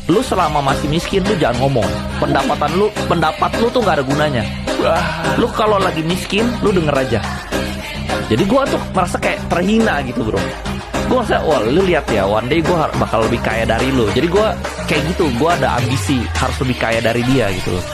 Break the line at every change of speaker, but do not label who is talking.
lu selama masih miskin lu jangan ngomong. Pendapat lu tuh nggak ada gunanya. Lu kalau lagi miskin lu denger aja. Jadi gue tuh merasa kayak terhina gitu bro. Gue merasa, wah lu lihat ya, one day gue bakal lebih kaya dari lu. Jadi gue kayak gitu, gue ada ambisi harus lebih kaya dari dia gitu loh.